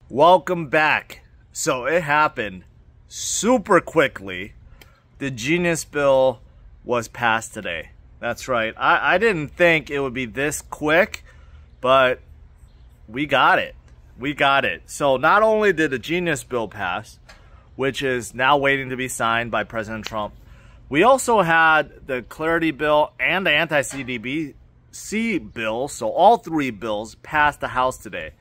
Welcome back. So it happened super quickly. The Genius Bill was passed today. That's right. I didn't think it would be this quick, but we got it. We got it. So not only did the Genius Bill pass, which is now waiting to be signed by President Trump, we also had the Clarity Bill and the anti-CDBC bill. So all three bills passed the House today.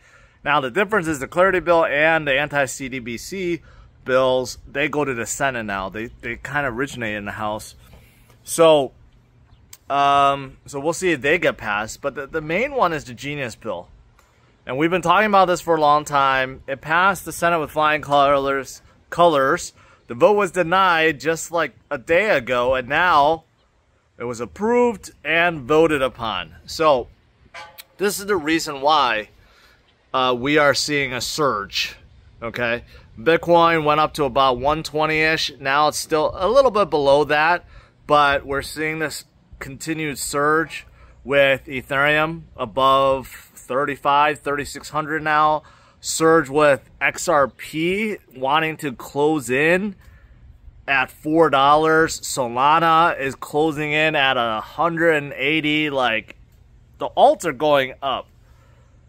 Now, the difference is the Clarity Bill and the anti-CDBC bills, they go to the Senate now. They kind of originate in the House. So we'll see if they get passed. But the main one is the Genius Bill. And we've been talking about this for a long time. It passed the Senate with flying colors. The vote was denied just like a day ago. And now it was approved and voted upon. So this is the reason why we are seeing a surge, okay? Bitcoin went up to about 120-ish. Now it's still a little bit below that, but we're seeing this continued surge with Ethereum above 3,600 now. Surge with XRP wanting to close in at $4. Solana is closing in at 180. Like, the alts are going up,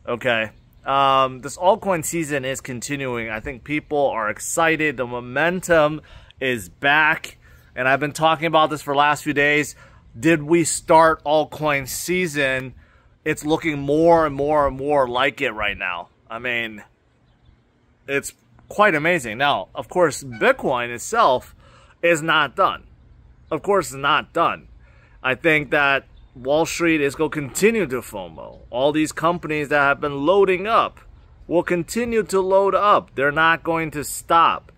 okay? This altcoin season is continuing. I think people are excited. The momentum is back. And I've been talking about this for the last few days. Did we start altcoin season? It's looking more and more and more like it right now. I mean, it's quite amazing. Now, of course, Bitcoin itself is not done. Of course, it's not done. I think that Wall Street is going to continue to FOMO. All these companies that have been loading up will continue to load up. They're not going to stop,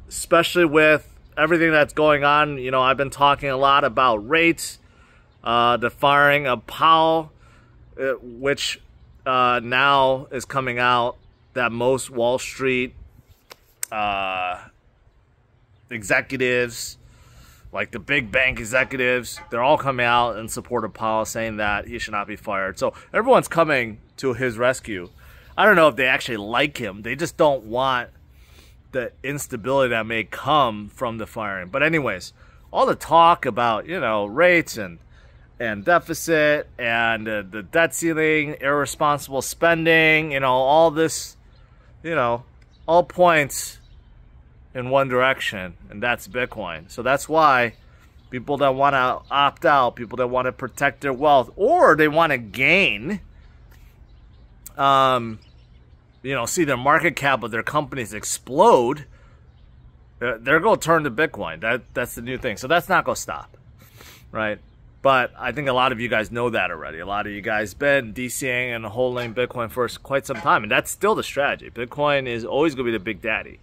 especially with everything that's going on. You know, I've been talking a lot about rates, the firing of Powell, which now is coming out that most Wall Street executives, like the big bank executives, they're all coming out in support of Powell, saying that he should not be fired. So everyone's coming to his rescue. I don't know if they actually like him. They just don't want the instability that may come from the firing. But anyways, all the talk about, you know, rates and deficit and the debt ceiling, irresponsible spending, you know, all this, you know, all points in one direction, and that's Bitcoin. So that's why people that want to opt out, people that want to protect their wealth, or they want to gain, you know, see their market cap of their companies explode, they're going to turn to Bitcoin. That's the new thing. So that's not going to stop, right? But I think a lot of you guys know that already. A lot of you guys been DCing and holding Bitcoin for quite some time, and that's still the strategy. Bitcoin is always going to be the big daddy.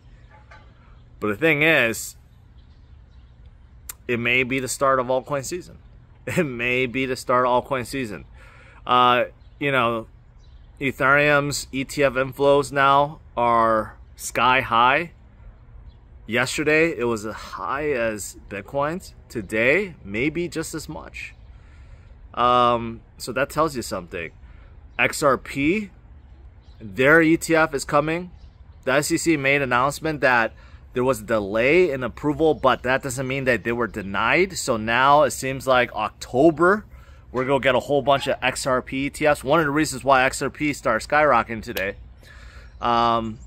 But the thing is, it may be the start of altcoin season. It may be the start of altcoin season. You know, Ethereum's ETF inflows now are sky high. Yesterday, it was as high as Bitcoin's. Today, maybe just as much. So that tells you something. XRP, their ETF is coming. The SEC made an announcement that there was a delay in approval, but that doesn't mean that they were denied. So now it seems like October, we're going to get a whole bunch of XRP ETFs. One of the reasons why XRP started skyrocketing today. And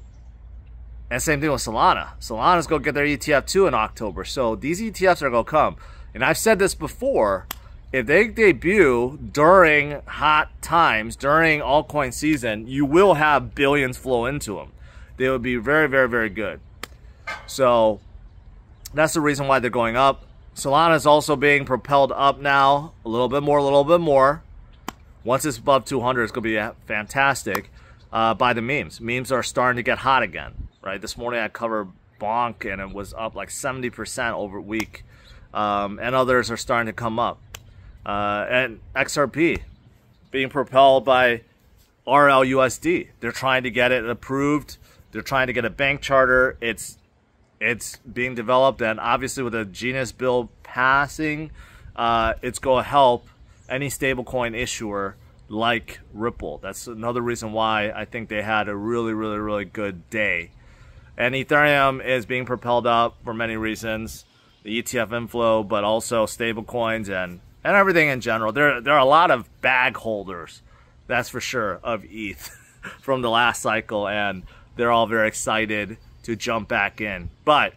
same thing with Solana. Solana's going to get their ETF too in October. So these ETFs are going to come. And I've said this before. If they debut during hot times, during altcoin season, you will have billions flow into them. They would be very, very, very good. So that's the reason why they're going up. Solana is also being propelled up now, a little bit more, a little bit more. Once it's above 200, it's going to be fantastic by the memes. Memes are starting to get hot again, right? This morning I covered Bonk, and it was up like 70% over a week. And others are starting to come up. And XRP being propelled by RLUSD. They're trying to get it approved. They're trying to get a bank charter. It's being developed, and obviously with the Genius Bill passing, it's going to help any stablecoin issuer like Ripple. That's another reason why I think they had a really, really, really good day. And Ethereum is being propelled up for many reasons. The ETF inflow, but also stable coins and everything in general. There are a lot of bag holders, that's for sure, of ETH from the last cycle, and they're all very excited to jump back in. But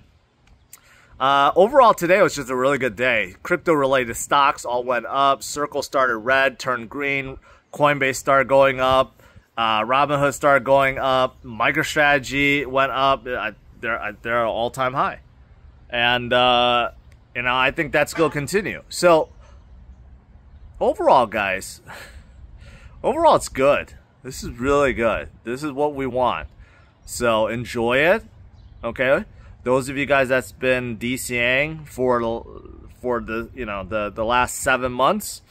overall, today was just a really good day. Crypto-related stocks all went up. Circle started red, turned green. Coinbase started going up. Robinhood started going up. MicroStrategy went up. They're all-time high. And, you know, I think that's going to continue. So, overall, guys, overall, it's good. This is really good. This is what we want. So, enjoy it. Okay? Those of you guys that's been DCAing for the, you know, the last 7 months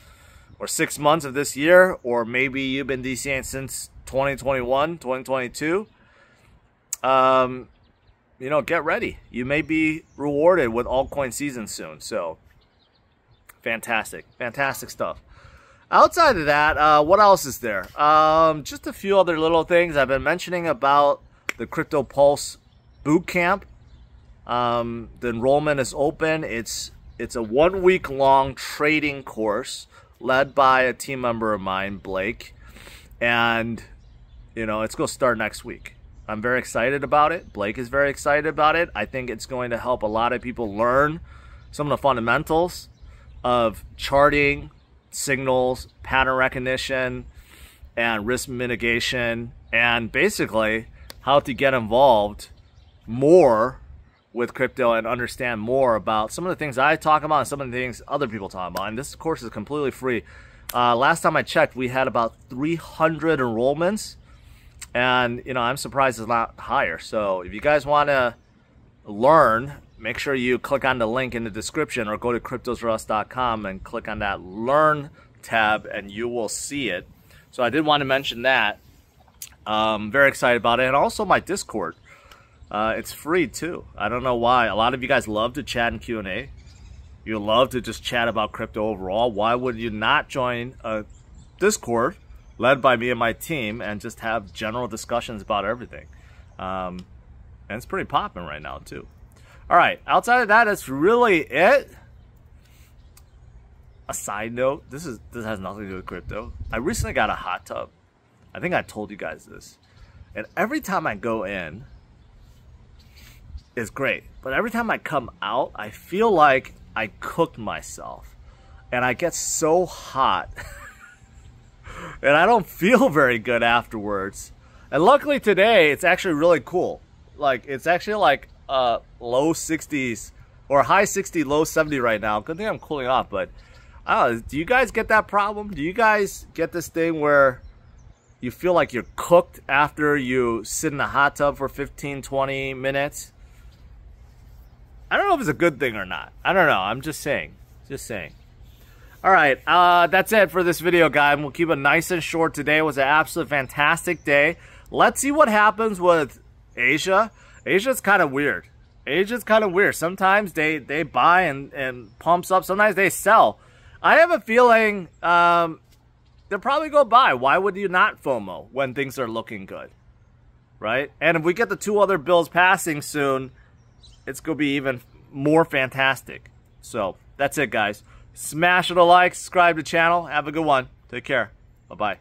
or 6 months of this year, or maybe you've been DCAing since 2021, 2022, you know, get ready. You may be rewarded with altcoin season soon. So, fantastic. Fantastic stuff. Outside of that, what else is there? Just a few other little things. I've been mentioning about the Crypto Pulse Bootcamp. The enrollment is open. It's a 1 week long trading course led by a team member of mine, Blake. And, you know, it's going to start next week. I'm very excited about it. Blake is very excited about it. I think it's going to help a lot of people learn some of the fundamentals of charting, signals, pattern recognition, and risk mitigation, and basically how to get involved more with crypto and understand more about some of the things I talk about and some of the things other people talk about. And this course is completely free. Last time I checked, we had about 300 enrollments. And, you know, I'm surprised it's not higher. So if you guys want to learn, make sure you click on the link in the description or go to cryptosforus.com and click on that Learn tab and you will see it. So I did want to mention that. Very excited about it. And also my Discord. It's free too. I don't know why. A lot of you guys love to chat in Q&A. You love to just chat about crypto overall. Why would you not join a Discord led by me and my team and just have general discussions about everything? And it's pretty popping right now too. All right, outside of that, that's really it. A side note, this has nothing to do with crypto. I recently got a hot tub. I think I told you guys this. And every time I go in, it's great. But every time I come out, I feel like I cooked myself. And I get so hot. And I don't feel very good afterwards. And luckily today, it's actually really cool. Like, it's actually like low 60s or high 60, low 70 right now. Good thing I'm cooling off, but I don't know. Do you guys get that problem? Do you guys get this thing where you feel like you're cooked after you sit in the hot tub for 15, 20 minutes? I don't know if it's a good thing or not. I don't know. I'm just saying. Just saying. All right, that's it for this video, guys. We'll keep it nice and short today. It was an absolute fantastic day. Let's see what happens with Asia. Asia's kind of weird. Asia's kind of weird. Sometimes they buy and pumps up. Sometimes they sell. I have a feeling they'll probably go buy. Why would you not FOMO when things are looking good? Right? And if we get the 2 other bills passing soon, it's going to be even more fantastic. So, that's it, guys. Smash it a like, subscribe to the channel. Have a good one. Take care. Bye-bye.